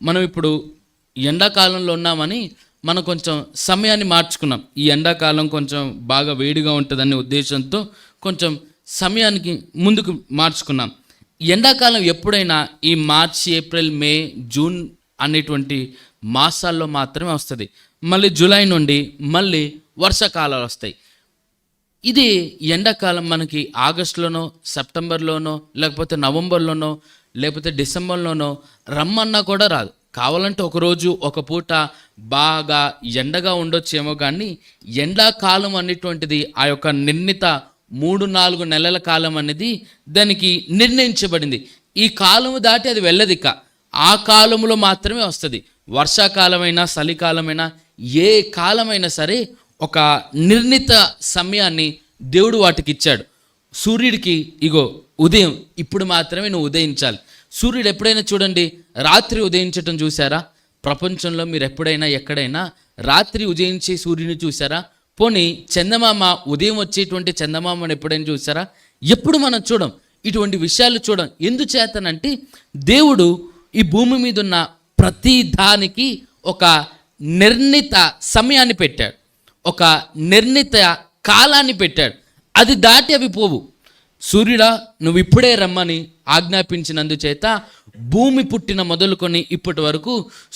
మనం ఇప్పుడు ఎండాకాలంలో ఉన్నామని మనం కొంచెం సమయాన్ని మార్చుకున్నాం. ఈ ఎండాకాలం కొంచెం బాగా వేడిగా ఉంటుందనే ఉద్దేశంతో కొంచెం సమయానికి ముందుకు మార్చుకున్నాం. ఎండాకాలం ఎప్పుడైనా ఈ మార్చ్, ఏప్రిల్, మే, జూన్ అనేటువంటి మాసాల్లో మాత్రమే వస్తుంది. మళ్ళీ జూలై నుండి మళ్ళీ వర్షాకాలాలు వస్తాయి. ఇది ఎండాకాలం మనకి ఆగస్టులోనో, సెప్టెంబర్లోనో, లేకపోతే నవంబర్లోనో, లేకపోతే డిసెంబర్లోనో రమ్మన్నా కూడా రాదు. కావాలంటే ఒకరోజు ఒక పూట బాగా ఎండగా ఉండొచ్చేమో, కానీ ఎండాకాలం అనేటువంటిది ఆ యొక్క నిర్ణీత 3-4 నెలల కాలం అనేది దానికి నిర్ణయించబడింది. ఈ కాలము దాటి అది వెళ్ళదిక. ఆ కాలంలో మాత్రమే వస్తుంది. వర్షాకాలమైనా, చలికాలమైనా, ఏ కాలమైనా సరే ఒక నిర్ణీత సమయాన్ని దేవుడు వాటికి ఇచ్చాడు. సూర్యుడికి ఇగో ఉదయం ఇప్పుడు మాత్రమే నువ్వు ఉదయించాలి. సూర్యుడు ఎప్పుడైనా చూడండి రాత్రి ఉదయించటం చూసారా? ప్రపంచంలో మీరు ఎప్పుడైనా ఎక్కడైనా రాత్రి ఉదయించే సూర్యుని చూసారా? పోనీ చందమామ ఉదయం వచ్చేటువంటి చందమామను ఎప్పుడైనా చూసారా? ఎప్పుడు మనం చూడం, ఇటువంటి విషయాలు చూడం. ఎందుచేతనంటే దేవుడు ఈ భూమి మీద ఉన్న ప్రతి దానికి ఒక నిర్ణీత సమయాన్ని పెట్టాడు, ఒక నిర్ణీత కాలాన్ని పెట్టాడు. అది దాటి అవి పోవు. సూర్యుడా నువ్వు ఇప్పుడే రమ్మని ఆజ్ఞాపించినందుచేత భూమి పుట్టిన మొదలుకొని ఇప్పటి వరకు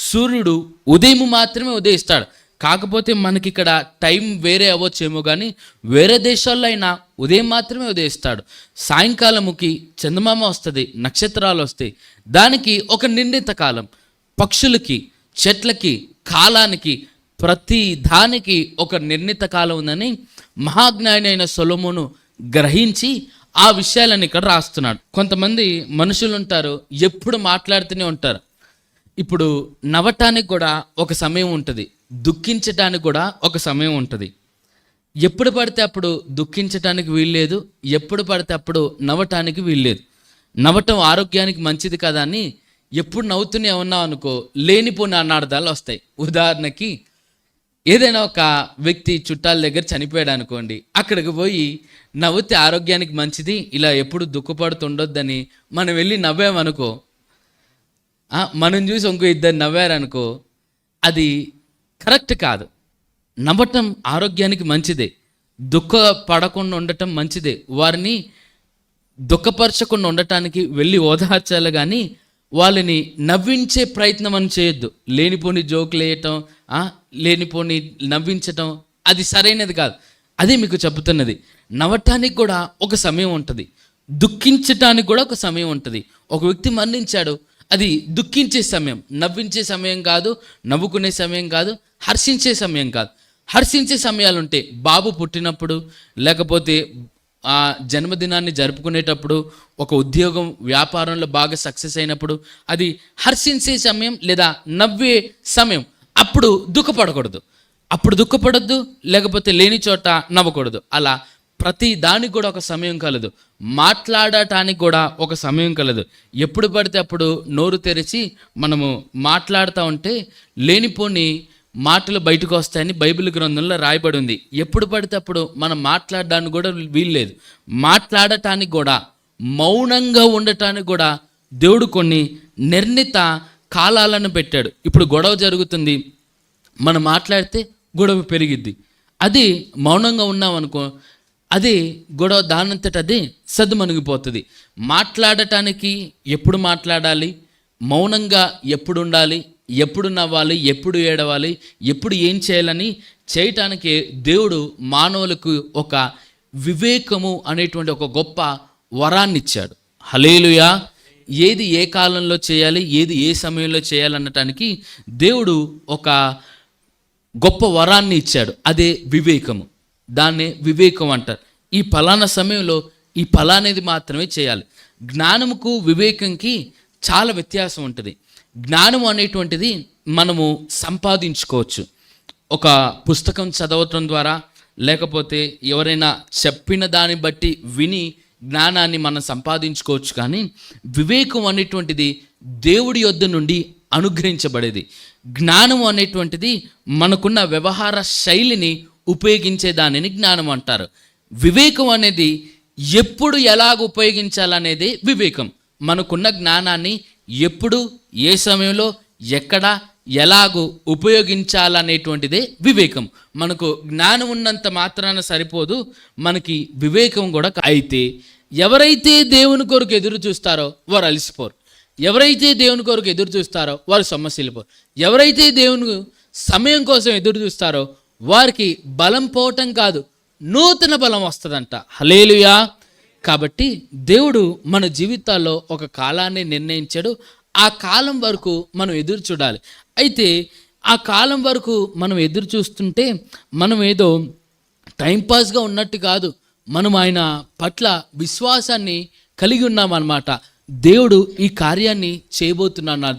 సూర్యుడు ఉదయం మాత్రమే ఉదయిస్తాడు. కాకపోతే మనకి ఇక్కడ టైం వేరే అవ్వచ్చేమో, కానీ వేరే దేశాల్లో అయినా ఉదయం మాత్రమే ఉదయిస్తాడు. సాయంకాలముకి చందమామ వస్తుంది, నక్షత్రాలు వస్తాయి. దానికి ఒక నిర్ణీత కాలం. పక్షులకి, చెట్లకి, కాలానికి, ప్రతి దానికి ఒక నిర్ణీత కాలం ఉందని మహాజ్ఞాని అయిన సొలొమోను గ్రహించి ఆ విషయాలను ఇక్కడ రాస్తున్నాడు. కొంతమంది మనుషులు ఉంటారు, ఎప్పుడు మాట్లాడుతూనే ఉంటారు. ఇప్పుడు నవ్వటానికి కూడా ఒక సమయం ఉంటుంది, దుఃఖించటానికి కూడా ఒక సమయం ఉంటుంది. ఎప్పుడు పడితే అప్పుడు దుఃఖించటానికి వీల్లేదు, ఎప్పుడు పడితే అప్పుడు నవ్వటానికి వీల్లేదు. నవ్వటం ఆరోగ్యానికి మంచిది కదా అని ఎప్పుడు నవ్వుతూనే ఉన్నావు అనుకో, లేనిపోని అనార్థాలు వస్తాయి. ఉదాహరణకి ఏదైనా ఒక వ్యక్తి చుట్టాల దగ్గర చనిపోయాడు అనుకోండి, అక్కడికి పోయి నవ్వుతే ఆరోగ్యానికి మంచిది, ఇలా ఎప్పుడు దుఃఖపడుతుండొద్దని మనం వెళ్ళి నవ్వామనుకో, మనం చూసి ఇంకో ఇద్దరు నవ్వారనుకో, అది కరెక్ట్ కాదు. నవ్వటం ఆరోగ్యానికి మంచిదే, దుఃఖపడకుండా ఉండటం మంచిదే. వారిని దుఃఖపరచకుండా ఉండటానికి వెళ్ళి ఓదార్చాలి, కానీ వాళ్ళని నవ్వించే ప్రయత్నం అని చేయొద్దు. లేనిపోని జోకులు వేయటం, లేనిపోని నవ్వించటం అది సరైనది కాదు. అదే మీకు చెబుతున్నది. నవ్వటానికి కూడా ఒక సమయం ఉంటుంది, దుఃఖించటానికి కూడా ఒక సమయం ఉంటుంది. ఒక వ్యక్తి మరణించాడు, అది దుఃఖించే సమయం, నవ్వించే సమయం కాదు, నవ్వుకునే సమయం కాదు, హర్షించే సమయం కాదు. హర్షించే సమయాలు ఉంటాయి. బాబు పుట్టినప్పుడు, లేకపోతే ఆ జన్మదినాన్ని జరుపుకునేటప్పుడు, ఒక ఉద్యోగం వ్యాపారంలో బాగా సక్సెస్ అయినప్పుడు అది హర్షించే సమయం లేదా నవ్వే సమయం. అప్పుడు దుఃఖపడకూడదు, అప్పుడు దుఃఖపడద్దు, లేకపోతే లేని చోట నవ్వకూడదు. అలా ప్రతి దానికి కూడా ఒక సమయం కలదు. మాట్లాడటానికి కూడా ఒక సమయం కలదు. ఎప్పుడు పడితే అప్పుడు నోరు తెరిచి మనము మాట్లాడుతూ ఉంటే లేనిపోని మాటలు బయటకు వస్తాయని బైబిల్ గ్రంథంలో రాయబడి ఉంది. ఎప్పుడు పడితే అప్పుడు మనం మాట్లాడడానికి కూడా వీల్లేదు. మాట్లాడటానికి కూడా, మౌనంగా ఉండటానికి కూడా దేవుడు కొన్ని నిర్ణీత కాలాలను పెట్టాడు. ఇప్పుడు గొడవ జరుగుతుంది, మనం మాట్లాడితే గొడవ పెరిగిద్ది. అది మౌనంగా ఉన్నామనుకో, అది గొడవ దానంతట అదే సద్దుమణిగిపోతుంది. మాట్లాడటానికి ఎప్పుడు మాట్లాడాలి, మౌనంగా ఎప్పుడు ఉండాలి, ఎప్పుడు నవ్వాలి, ఎప్పుడు ఏడవాలి, ఎప్పుడు ఏం చేయాలని చేయటానికి దేవుడు మానవులకు ఒక వివేకము అనేటువంటి ఒక గొప్ప వరాన్ని ఇచ్చాడు. హల్లెలూయా. ఏది ఏ కాలంలో చేయాలి, ఏది ఏ సమయంలో చేయాలనటానికి దేవుడు ఒక గొప్ప వరాన్ని ఇచ్చాడు. అదే వివేకము. దాన్నే వివేకం అంటారు. ఈ ఫలానా సమయంలో ఈ ఫలానేది మాత్రమే చేయాలి. జ్ఞానముకు వివేకంకి చాలా వ్యత్యాసం ఉంటుంది. జ్ఞానం అనేటువంటిది మనము సంపాదించుకోవచ్చు. ఒక పుస్తకం చదవటం ద్వారా, లేకపోతే ఎవరైనా చెప్పిన దాన్ని బట్టి విని జ్ఞానాన్ని మనం సంపాదించుకోవచ్చు. కానీ వివేకం అనేటువంటిది దేవుడి యొద్ద నుండి అనుగ్రహించబడేది. జ్ఞానం అనేటువంటిది మనకున్న వ్యవహార శైలిని ఉపయోగించే దానిని జ్ఞానం అంటారు. వివేకం అనేది ఎప్పుడు ఎలాగ ఉపయోగించాలనేది వివేకం. మనకున్న జ్ఞానాన్ని ఎప్పుడు, ఏ సమయంలో, ఎక్కడ ఎలాగూ ఉపయోగించాలనేటువంటిదే వివేకం. మనకు జ్ఞానం ఉన్నంత మాత్రాన సరిపోదు, మనకి వివేకం కూడా అయితే ఎవరైతే దేవుని కొరకు ఎదురు చూస్తారో వారు అలసిపోరు, ఎవరైతే దేవుని కొరకు ఎదురు చూస్తారో వారు సమస్యలు, ఎవరైతే దేవుని సమయం కోసం ఎదురు చూస్తారో వారికి బలం పోవటం కాదు, నూతన బలం వస్తుందంట. హల్లెలూయా. కాబట్టి దేవుడు మన జీవితాల్లో ఒక కాలాన్ని నిర్ణయించాడు. ఆ కాలం వరకు మనం ఎదురు చూడాలి. అయితే ఆ కాలం వరకు మనం ఎదురు చూస్తుంటే మనం ఏదో టైంపాస్గా ఉన్నట్టు కాదు, మనం ఆయన పట్ల విశ్వాసాన్ని కలిగి ఉన్నామన్నమాట. దేవుడు ఈ కార్యాన్ని చేయబోతున్నాడు నా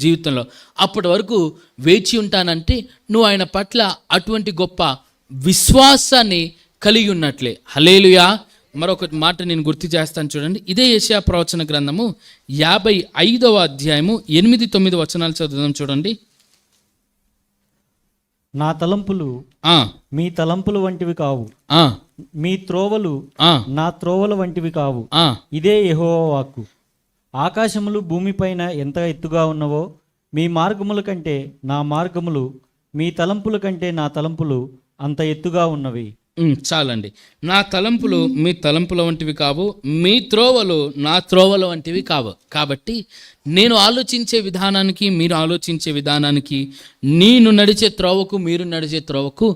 జీవితంలో, అప్పటి వరకు వేచి ఉంటానంటే నువ్వు ఆయన పట్ల అటువంటి గొప్ప విశ్వాసాన్ని కలిగి ఉన్నట్లే. హల్లెలూయా. మరొక మాట నేను గుర్తు చేస్తాను చూడండి. ఇదే యెషయా ప్రవచన గ్రంథము 55వ అధ్యాయము 8-9 వచనాలు చదువుదాం చూడండి. నా తలంపులు మీ తలంపులు వంటివి కావు, మీ త్రోవలు నా త్రోవల వంటివి కావు. ఇదే యెహోవా వాక్కు. ఆకాశములు భూమిపైన ఎంత ఎత్తుగా ఉన్నవో మీ మార్గముల కంటే నా మార్గములు, మీ తలంపుల కంటే నా తలంపులు అంత ఎత్తుగా ఉన్నవి. చాలండి. నా తలంపులు మీ తలంపుల వంటివి కావు, మీ త్రోవలు నా త్రోవల వంటివి కావు. కాబట్టి నేను ఆలోచించే విధానానికి మీరు ఆలోచించే విధానానికి, నేను నడిచే త్రోవకు మీరు నడిచే త్రోవకు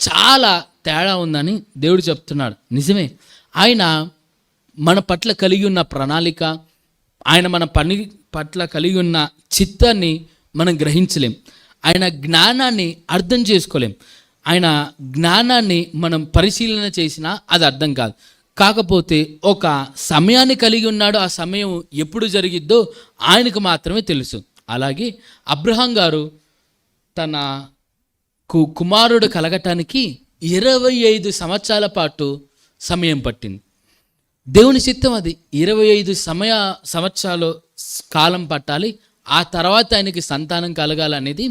చాలా తేడా ఉందని దేవుడు చెప్తున్నాడు. నిజమే. ఆయన మన పట్ల కలిగి ఉన్న ప్రణాళిక, ఆయన మన పని పట్ల కలిగి ఉన్న చిత్తాన్ని మనం గ్రహించలేం, ఆయన జ్ఞానాన్ని అర్థం చేసుకోలేం. ఆయన జ్ఞానాన్ని మనం పరిశీలన చేసినా అది అర్థం కాదు. కాకపోతే ఒక సమయాన్ని కలిగి ఉన్నాడు, ఆ సమయం ఎప్పుడు జరిగిద్దో ఆయనకు మాత్రమే తెలుసు. అలాగే అబ్రహాం గారు తన కుమారుడు కలగటానికి 25 సంవత్సరాల పాటు సమయం పట్టింది. దేవుని చిత్తం అది. 25 సంవత్సరాలు కాలం పట్టాలి, ఆ తర్వాత ఆయనకి సంతానం కలగాలనేది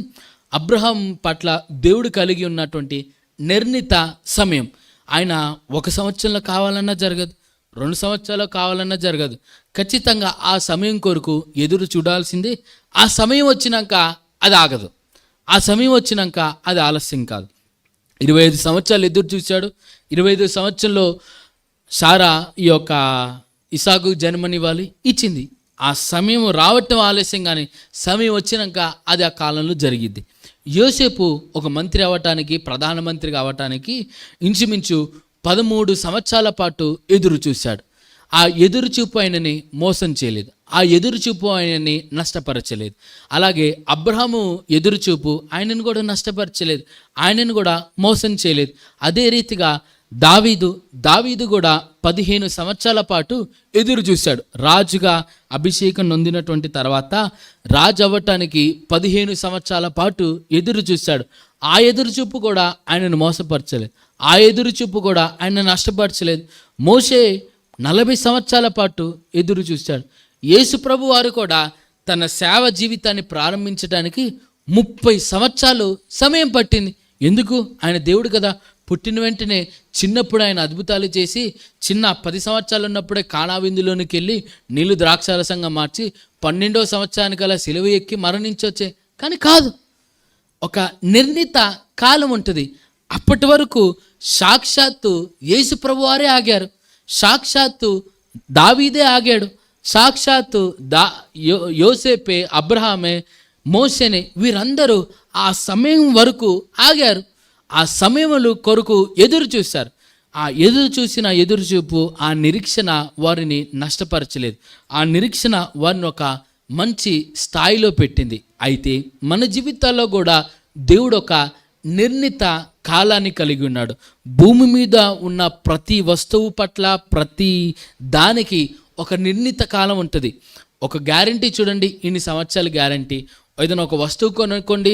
అబ్రహాం పట్ల దేవుడు కలిగి ఉన్నటువంటి నిర్ణీత సమయం. ఆయన 1 సంవత్సరంలో కావాలన్నా జరగదు, 2 సంవత్సరాలు కావాలన్నా జరగదు. ఖచ్చితంగా ఆ సమయం కొరకు ఎదురు చూడాల్సిందే. ఆ సమయం వచ్చినాక అది ఆగదు, ఆ సమయం వచ్చినాక అది ఆలస్యం కాదు. 25 సంవత్సరాలు ఎదురు చూశాడు. 25 సంవత్సరంలో సారా ఈ యొక్క ఇసాకు జన్మనివ్వాలి, ఇచ్చింది. ఆ సమయం రావటం ఆలస్యం, కానీ సమయం వచ్చినాక అది ఆ కాలంలో జరిగిద్ది. యోసేపు ఒక మంత్రి అవ్వటానికి, ప్రధానమంత్రి కావటానికి ఇంచుమించు 13 సంవత్సరాల పాటు ఎదురు చూశాడు. ఆ ఎదురు చూపు ఆయనని మోసం చేయలేదు, ఆ ఎదురు చూపు ఆయనని నష్టపరచలేదు. అలాగే అబ్రహాము ఎదురు చూపు ఆయనను కూడా నష్టపరచలేదు, ఆయనను కూడా మోసం చేయలేదు. అదే రీతిగా దావీదు కూడా 15 సంవత్సరాల పాటు ఎదురు చూశాడు. రాజుగా అభిషేకం నొందినటువంటి తర్వాత రాజు అవ్వటానికి 15 సంవత్సరాల పాటు ఎదురు చూశాడు. ఆ ఎదురు చూపు కూడా ఆయనను మోసపరచలేదు, ఆ ఎదురు చూపు కూడా ఆయన నష్టపరచలేదు. మోషే 40 సంవత్సరాల పాటు ఎదురు చూశాడు. యేసు ప్రభు వారు కూడా తన సేవ జీవితాన్ని ప్రారంభించడానికి 30 సంవత్సరాలు సమయం పట్టింది. ఎందుకు? ఆయన దేవుడు కదా. పుట్టిన వెంటనే చిన్నప్పుడు ఆయన అద్భుతాలు చేసి, 10 సంవత్సరాలు ఉన్నప్పుడే కానా విందులోనికి వెళ్ళి నీళ్లు ద్రాక్షారసంగా మార్చి 12వ సంవత్సరానికల్లా సిలువ ఎక్కి మరణించొచ్చే. కానీ కాదు, ఒక నిర్ణీత కాలం ఉంటుంది. అప్పటి వరకు సాక్షాత్తు యేసు ప్రభువారే ఆగారు, సాక్షాత్తు దావీదే ఆగాడు, సాక్షాత్తు యోసేపే, అబ్రహామే, మోషేనే, వీరందరూ ఆ సమయం వరకు ఆగారు. ఆ సమయములు కొరకు ఎదురు చూశారు. ఆ ఎదురు చూసిన ఎదురుచూపు, ఆ నిరీక్షణ వారిని నష్టపరచలేదు, ఆ నిరీక్షణ వారిని ఒక మంచి స్థాయిలో పెట్టింది. అయితే మన జీవితాల్లో కూడా దేవుడు ఒక నిర్ణీత కాలాన్ని కలిగి ఉన్నాడు. భూమి మీద ఉన్న ప్రతి వస్తువు పట్ల, ప్రతి దానికి ఒక నిర్ణీత కాలం ఉంటుంది. ఒక గ్యారంటీ చూడండి, ఇన్ని సంవత్సరాల గ్యారంటీ. ఏదైనా ఒక వస్తువు కొనుక్కోండి,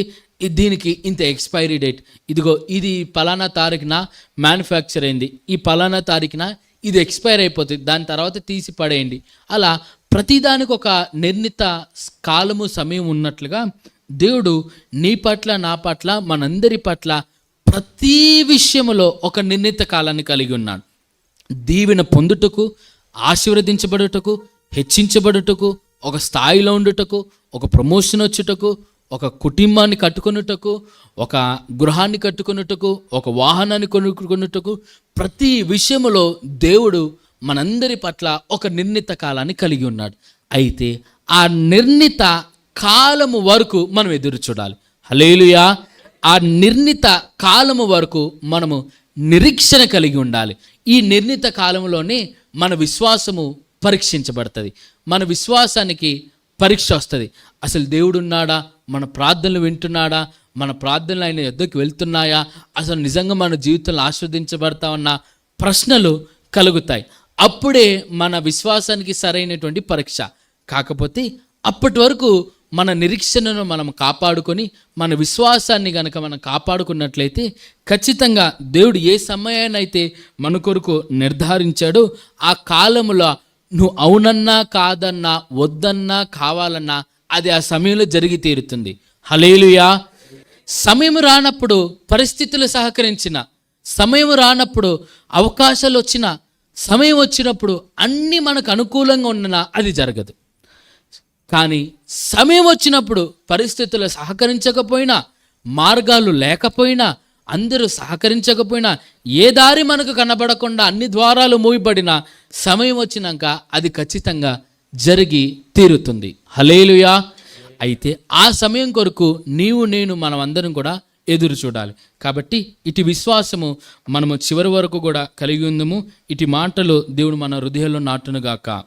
దీనికి ఇంత ఎక్స్పైరీ డేట్, ఇదిగో ఇది పలానా తారీఖున మ్యానుఫ్యాక్చర్ అయింది, ఈ పలానా తారీఖున ఇది ఎక్స్పైర్ అయిపోతుంది, దాని తర్వాత తీసి పడేయండి. అలా ప్రతిదానికి ఒక నిర్ణీత కాలము, సమయం ఉన్నట్లుగా దేవుడు నీ పట్ల, నా పట్ల, మనందరి పట్ల ప్రతి విషయంలో ఒక నిర్ణీత కాలాన్ని కలిగి ఉన్నాడు. దీవెన పొందుటకు, ఆశీర్వదించబడుటకు, హెచ్చించబడుటకు, ఒక స్థాయిలో ఉండుటకు, ఒక ప్రమోషన్ వచ్చుటకు, ఒక కుటుంబాన్ని కట్టుకొనుటకు, ఒక గృహాన్ని కట్టుకొనుటకు, ఒక వాహనాన్ని కొనుక్కునుటకు, ప్రతి విషయములో దేవుడు మనందరి పట్ల ఒక నిర్ణీత కాలాన్ని కలిగి ఉన్నాడు. అయితే ఆ నిర్ణీత కాలము వరకు మనం ఎదురు చూడాలి. హల్లెలూయా. ఆ నిర్ణీత కాలము వరకు మనము నిరీక్షణ కలిగి ఉండాలి. ఈ నిర్ణీత కాలంలోనే మన విశ్వాసము పరీక్షించబడుతుంది. మన విశ్వాసానికి పరీక్ష వస్తుంది. అసలు దేవుడు ఉన్నాడా? మన ప్రార్థనలు వింటున్నాడా? మన ప్రార్థనలు ఆయన యొద్దకు వెళ్తున్నాయా? అసలు నిజంగా మన జీవితంలో ఆస్వాదించబడతామన్న ప్రశ్నలు కలుగుతాయి. అప్పుడే మన విశ్వాసానికి సరైనటువంటి పరీక్ష. కాకపోతే అప్పటి వరకు మన నిరీక్షణను మనం కాపాడుకొని, మన విశ్వాసాన్ని గనక మనం కాపాడుకున్నట్లయితే ఖచ్చితంగా దేవుడు ఏ సమయాన్నైతే మన కొరకు నిర్ధారించాడో ఆ కాలములో నువ్వు అవునన్నా కాదన్నా వద్దన్నా కావాలన్నా అది ఆ సమయంలో జరిగి తీరుతుంది. హల్లెలూయా. సమయం రానప్పుడు పరిస్థితులు సహకరించిన, సమయం రానప్పుడు అవకాశాలు వచ్చిన, సమయం వచ్చినప్పుడు అన్నీ మనకు అనుకూలంగా ఉన్నా అది జరగదు. కానీ సమయం వచ్చినప్పుడు పరిస్థితులు సహకరించకపోయినా, మార్గాలు లేకపోయినా, అందరూ సహకరించకపోయినా, ఏ దారి మనకు కనబడకుండా అన్ని ద్వారాలు మూయబడిన సమయం వచ్చినాక అది ఖచ్చితంగా జరిగి తీరుతుంది. హల్లెలూయా. అయితే ఆ సమయం కొరకు నీవు నేను మనం అందరం కూడా ఎదురు చూడాలి. కాబట్టి ఇటు విశ్వాసము మనము చివరి వరకు కూడా కలిగి ఉందము. ఇటు మాటలు దేవుడు మన హృదయంలో నాటునుగాక.